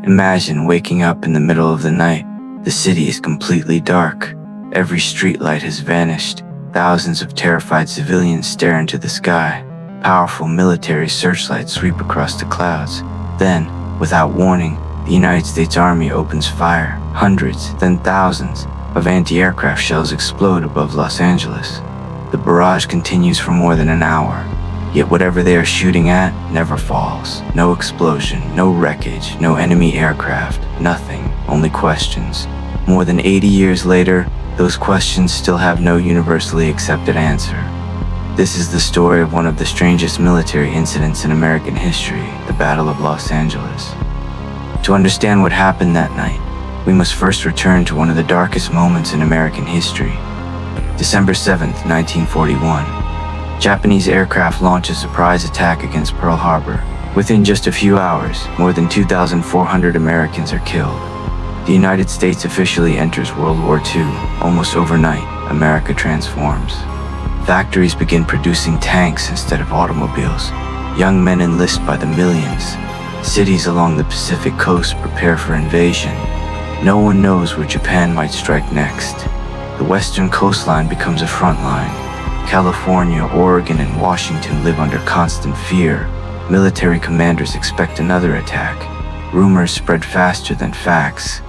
Imagine waking up in the middle of the night. The city is completely dark. Every streetlight has vanished. Thousands of terrified civilians stare into the sky. Powerful military searchlights sweep across the clouds. Then, without warning, the United States Army opens fire. Hundreds, then thousands, of anti-aircraft shells explode above Los Angeles. The barrage continues for more than an hour. Yet whatever they are shooting at never falls. No explosion, no wreckage, no enemy aircraft, nothing, only questions. More than 80 years later, those questions still have no universally accepted answer. This is the story of one of the strangest military incidents in American history, the Battle of Los Angeles. To understand what happened that night, we must first return to one of the darkest moments in American history. December 7, 1941. Japanese aircraft launch a surprise attack against Pearl Harbor. Within just a few hours, more than 2,400 Americans are killed. The United States officially enters World War II. Almost overnight, America transforms. Factories begin producing tanks instead of automobiles. Young men enlist by the millions. Cities along the Pacific coast prepare for invasion. No one knows where Japan might strike next. The western coastline becomes a front line. California, Oregon, and Washington live under constant fear. Military commanders expect another attack. Rumors spread faster than facts.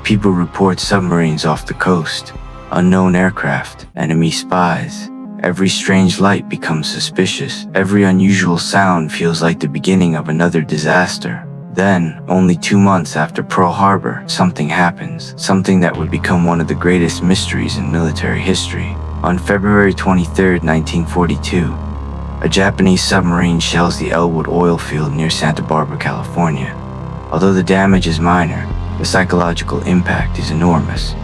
People report submarines off the coast, unknown aircraft, enemy spies. Every strange light becomes suspicious. Every unusual sound feels like the beginning of another disaster. Then, only 2 months after Pearl Harbor, something happens. Something that would become one of the greatest mysteries in military history. On February 23, 1942, a Japanese submarine shells the Elwood oil field near Santa Barbara, California. Although the damage is minor, the psychological impact is enormous.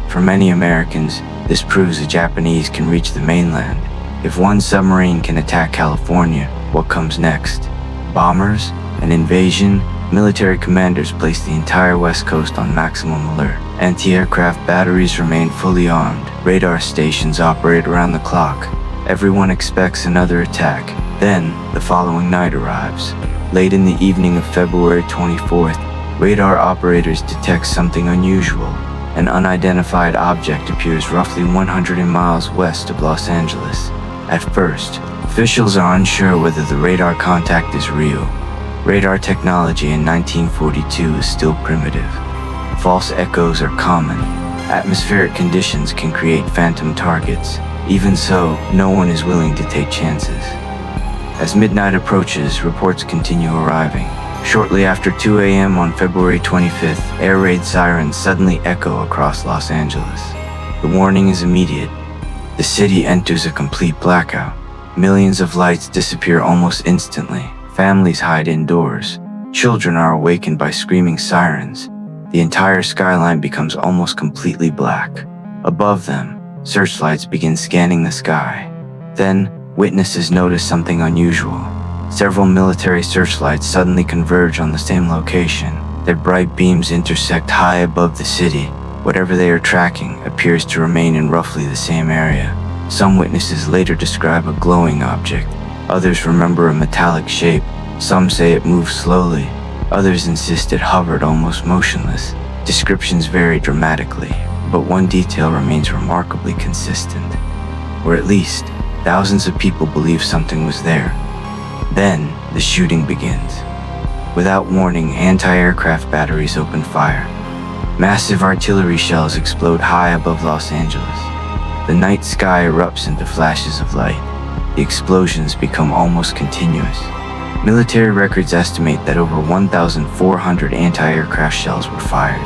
For many Americans, this proves the Japanese can reach the mainland. If one submarine can attack California, what comes next? Bombers? An invasion? Military commanders place the entire West Coast on maximum alert. Anti-aircraft batteries remain fully armed. Radar stations operate around the clock. Everyone expects another attack. Then, the following night arrives. Late in the evening of February 24th, radar operators detect something unusual. An unidentified object appears roughly 100 miles west of Los Angeles. At first, officials are unsure whether the radar contact is real. Radar technology in 1942 is still primitive. False echoes are common. Atmospheric conditions can create phantom targets. Even so, no one is willing to take chances. As midnight approaches, reports continue arriving. Shortly after 2 a.m. on February 25th, air raid sirens suddenly echo across Los Angeles. The warning is immediate. The city enters a complete blackout. Millions of lights disappear almost instantly. Families hide indoors. Children are awakened by screaming sirens. The entire skyline becomes almost completely black. Above them, searchlights begin scanning the sky. Then, witnesses notice something unusual. Several military searchlights suddenly converge on the same location. Their bright beams intersect high above the city. Whatever they are tracking appears to remain in roughly the same area. Some witnesses later describe a glowing object. Others remember a metallic shape. Some say it moved slowly. Others insist it hovered almost motionless. Descriptions vary dramatically, but one detail remains remarkably consistent. Or at least, thousands of people believe something was there. Then, the shooting begins. Without warning, anti-aircraft batteries open fire. Massive artillery shells explode high above Los Angeles. The night sky erupts into flashes of light. The explosions become almost continuous. Military records estimate that over 1,400 anti-aircraft shells were fired.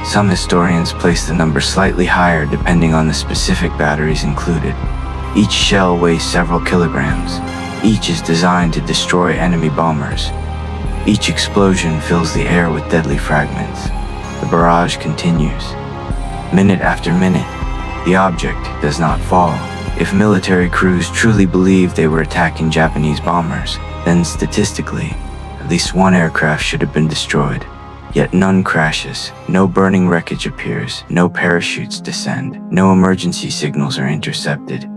Some historians place the number slightly higher depending on the specific batteries included. Each shell weighs several kilograms. Each is designed to destroy enemy bombers. Each explosion fills the air with deadly fragments. The barrage continues. Minute after minute, the object does not fall. If military crews truly believed they were attacking Japanese bombers, then statistically, at least one aircraft should have been destroyed. Yet none crashes, no burning wreckage appears, no parachutes descend, no emergency signals are intercepted.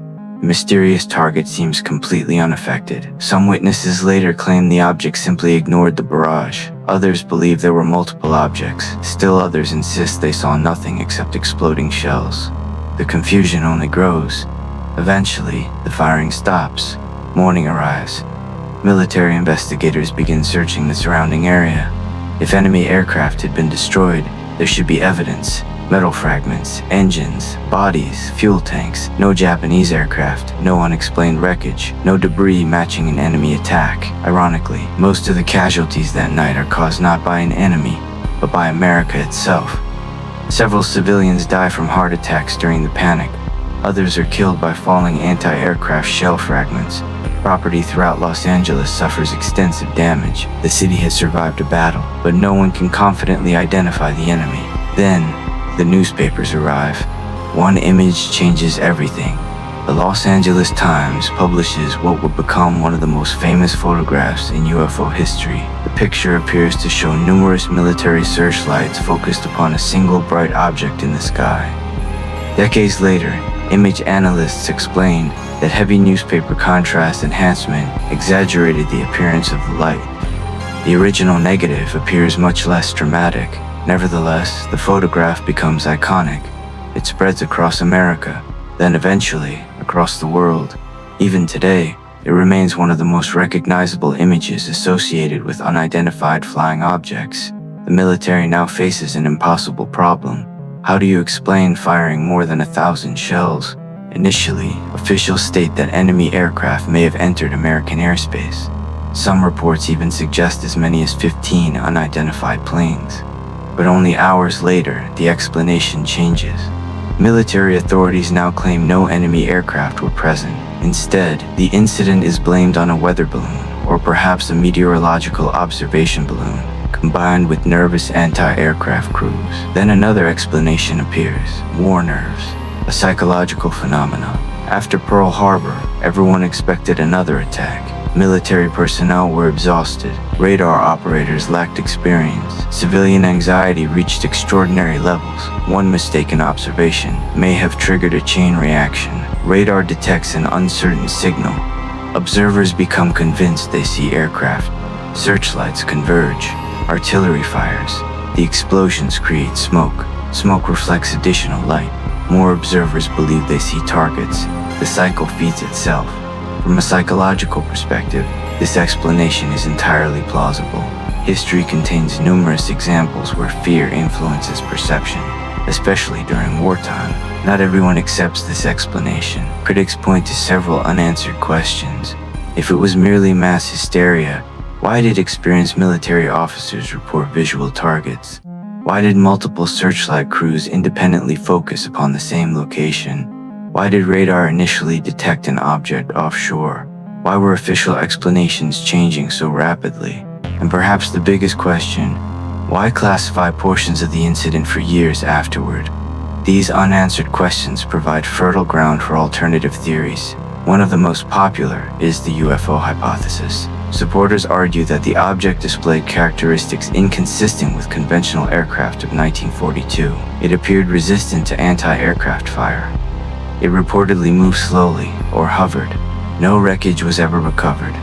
The mysterious target seems completely unaffected. Some witnesses later claim the object simply ignored the barrage. Others believe there were multiple objects. Still others insist they saw nothing except exploding shells. The confusion only grows. Eventually, the firing stops. Morning arrives. Military investigators begin searching the surrounding area. If enemy aircraft had been destroyed, there should be evidence. Metal fragments, engines, bodies, fuel tanks, no Japanese aircraft, no unexplained wreckage, no debris matching an enemy attack. Ironically, most of the casualties that night are caused not by an enemy, but by America itself. Several civilians die from heart attacks during the panic. Others are killed by falling anti-aircraft shell fragments. Property throughout Los Angeles suffers extensive damage. The city has survived a battle, but no one can confidently identify the enemy. Then, the newspapers arrive. One image changes everything. The Los Angeles Times publishes what would become one of the most famous photographs in UFO history. The picture appears to show numerous military searchlights focused upon a single bright object in the sky. Decades later, image analysts explained that heavy newspaper contrast enhancement exaggerated the appearance of the light. The original negative appears much less dramatic. Nevertheless, the photograph becomes iconic. It spreads across America, then eventually across the world. Even today, it remains one of the most recognizable images associated with unidentified flying objects. The military now faces an impossible problem. How do you explain firing more than 1,000 shells? Initially, officials state that enemy aircraft may have entered American airspace. Some reports even suggest as many as 15 unidentified planes. But only hours later, the explanation changes. Military authorities now claim no enemy aircraft were present. Instead, the incident is blamed on a weather balloon, or perhaps a meteorological observation balloon, combined with nervous anti-aircraft crews. Then another explanation appears: war nerves, a psychological phenomenon. After Pearl Harbor, everyone expected another attack. Military personnel were exhausted. Radar operators lacked experience. Civilian anxiety reached extraordinary levels. One mistaken observation may have triggered a chain reaction. Radar detects an uncertain signal. Observers become convinced they see aircraft. Searchlights converge. Artillery fires. The explosions create smoke. Smoke reflects additional light. More observers believe they see targets. The cycle feeds itself. From a psychological perspective, this explanation is entirely plausible. History contains numerous examples where fear influences perception, especially during wartime. Not everyone accepts this explanation. Critics point to several unanswered questions. If it was merely mass hysteria, why did experienced military officers report visual targets? Why did multiple searchlight crews independently focus upon the same location? Why did radar initially detect an object offshore? Why were official explanations changing so rapidly? And perhaps the biggest question, why classify portions of the incident for years afterward? These unanswered questions provide fertile ground for alternative theories. One of the most popular is the UFO hypothesis. Supporters argue that the object displayed characteristics inconsistent with conventional aircraft of 1942. It appeared resistant to anti-aircraft fire. It reportedly moved slowly, or hovered. No wreckage was ever recovered.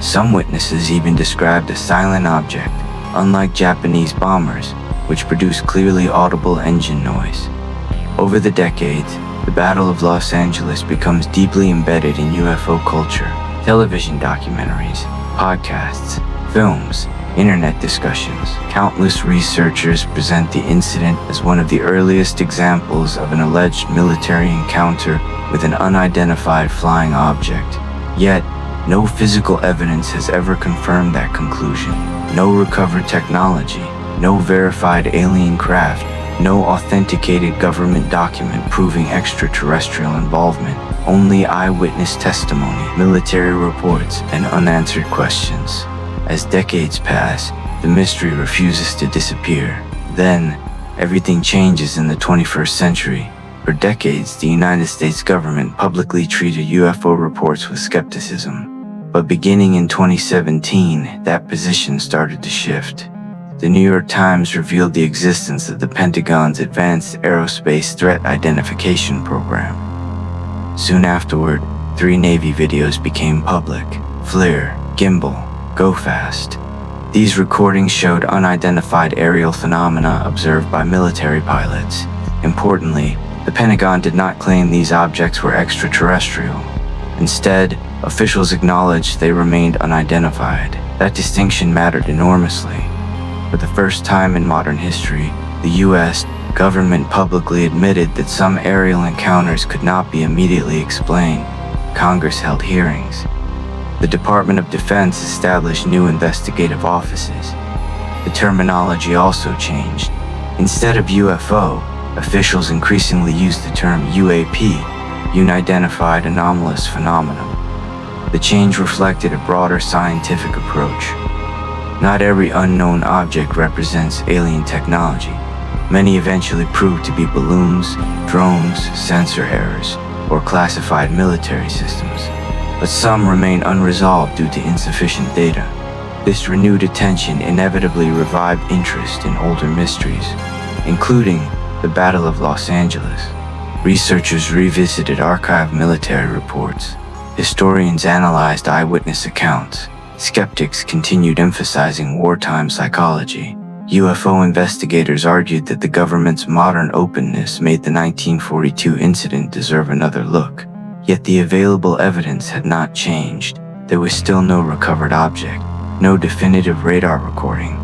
Some witnesses even described a silent object, unlike Japanese bombers, which produced clearly audible engine noise. Over the decades, the Battle of Los Angeles becomes deeply embedded in UFO culture. Television documentaries, podcasts, films, internet discussions. Countless researchers present the incident as one of the earliest examples of an alleged military encounter with an unidentified flying object. Yet, no physical evidence has ever confirmed that conclusion. No recovered technology, no verified alien craft, no authenticated government document proving extraterrestrial involvement. Only eyewitness testimony, military reports, and unanswered questions. As decades pass, the mystery refuses to disappear. Then, everything changes in the 21st century. For decades, the United States government publicly treated UFO reports with skepticism. But beginning in 2017, that position started to shift. The New York Times revealed the existence of the Pentagon's Advanced Aerospace Threat Identification Program. Soon afterward, 3 Navy videos became public: FLIR, Gimbal, Go Fast. These recordings showed unidentified aerial phenomena observed by military pilots. Importantly, the Pentagon did not claim these objects were extraterrestrial. Instead, officials acknowledged they remained unidentified. That distinction mattered enormously. For the first time in modern history, the U.S. government publicly admitted that some aerial encounters could not be immediately explained. Congress held hearings. The Department of Defense established new investigative offices. The terminology also changed. Instead of UFO, officials increasingly used the term UAP, Unidentified Anomalous Phenomenon. The change reflected a broader scientific approach. Not every unknown object represents alien technology. Many eventually proved to be balloons, drones, sensor errors, or classified military systems. But some remain unresolved due to insufficient data. This renewed attention inevitably revived interest in older mysteries, including the Battle of Los Angeles. Researchers revisited archived military reports. Historians analyzed eyewitness accounts. Skeptics continued emphasizing wartime psychology. UFO investigators argued that the government's modern openness made the 1942 incident deserve another look. Yet the available evidence had not changed. There was still no recovered object, no definitive radar recording,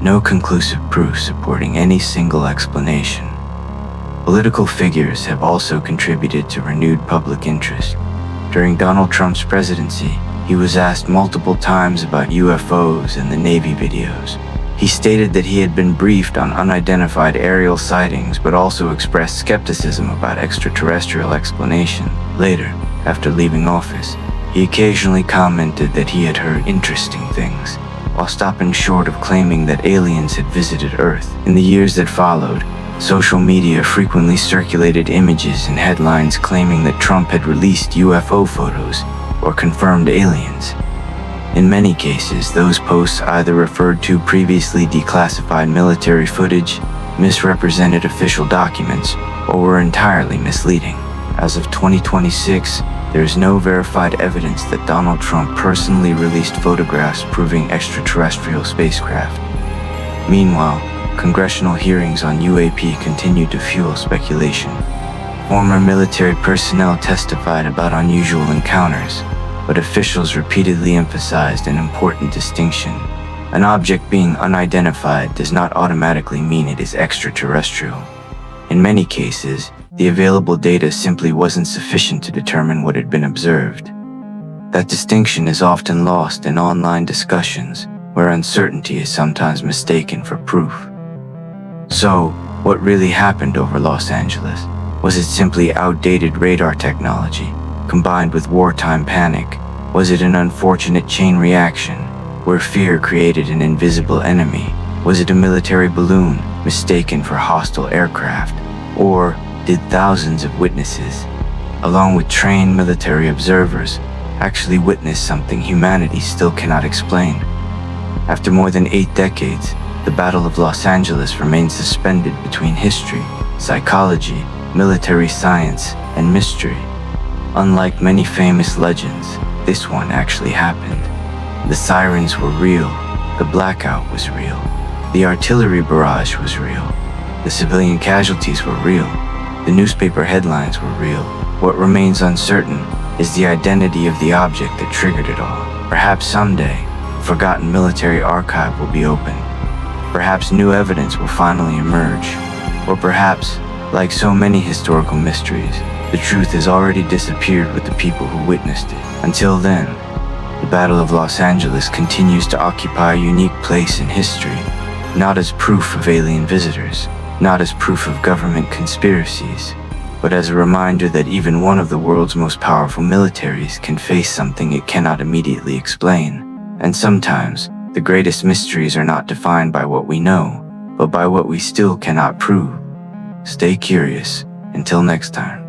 no conclusive proof supporting any single explanation. Political figures have also contributed to renewed public interest. During Donald Trump's presidency, he was asked multiple times about UFOs and the Navy videos. He stated that he had been briefed on unidentified aerial sightings, but also expressed skepticism about extraterrestrial explanation. Later, after leaving office, he occasionally commented that he had heard interesting things, while stopping short of claiming that aliens had visited Earth. In the years that followed, social media frequently circulated images and headlines claiming that Trump had released UFO photos or confirmed aliens. In many cases, those posts either referred to previously declassified military footage, misrepresented official documents, or were entirely misleading. As of 2026, there is no verified evidence that Donald Trump personally released photographs proving extraterrestrial spacecraft. Meanwhile, congressional hearings on UAP continued to fuel speculation. Former military personnel testified about unusual encounters, but officials repeatedly emphasized an important distinction. An object being unidentified does not automatically mean it is extraterrestrial. In many cases, the available data simply wasn't sufficient to determine what had been observed. That distinction is often lost in online discussions, where uncertainty is sometimes mistaken for proof. So, what really happened over Los Angeles? Was it simply outdated radar technology, combined with wartime panic? Was it an unfortunate chain reaction, where fear created an invisible enemy? Was it a military balloon, mistaken for hostile aircraft? Or did thousands of witnesses, along with trained military observers, actually witness something humanity still cannot explain? After more than 8 decades, the Battle of Los Angeles remains suspended between history, psychology, military science, and mystery. Unlike many famous legends, this one actually happened. The sirens were real, the blackout was real, the artillery barrage was real, the civilian casualties were real, the newspaper headlines were real. What remains uncertain is the identity of the object that triggered it all. Perhaps someday, a forgotten military archive will be opened. Perhaps new evidence will finally emerge. Or perhaps, like so many historical mysteries, the truth has already disappeared with the people who witnessed it. Until then, the Battle of Los Angeles continues to occupy a unique place in history, not as proof of alien visitors, not as proof of government conspiracies, but as a reminder that even one of the world's most powerful militaries can face something it cannot immediately explain. And sometimes, the greatest mysteries are not defined by what we know, but by what we still cannot prove. Stay curious. Until next time.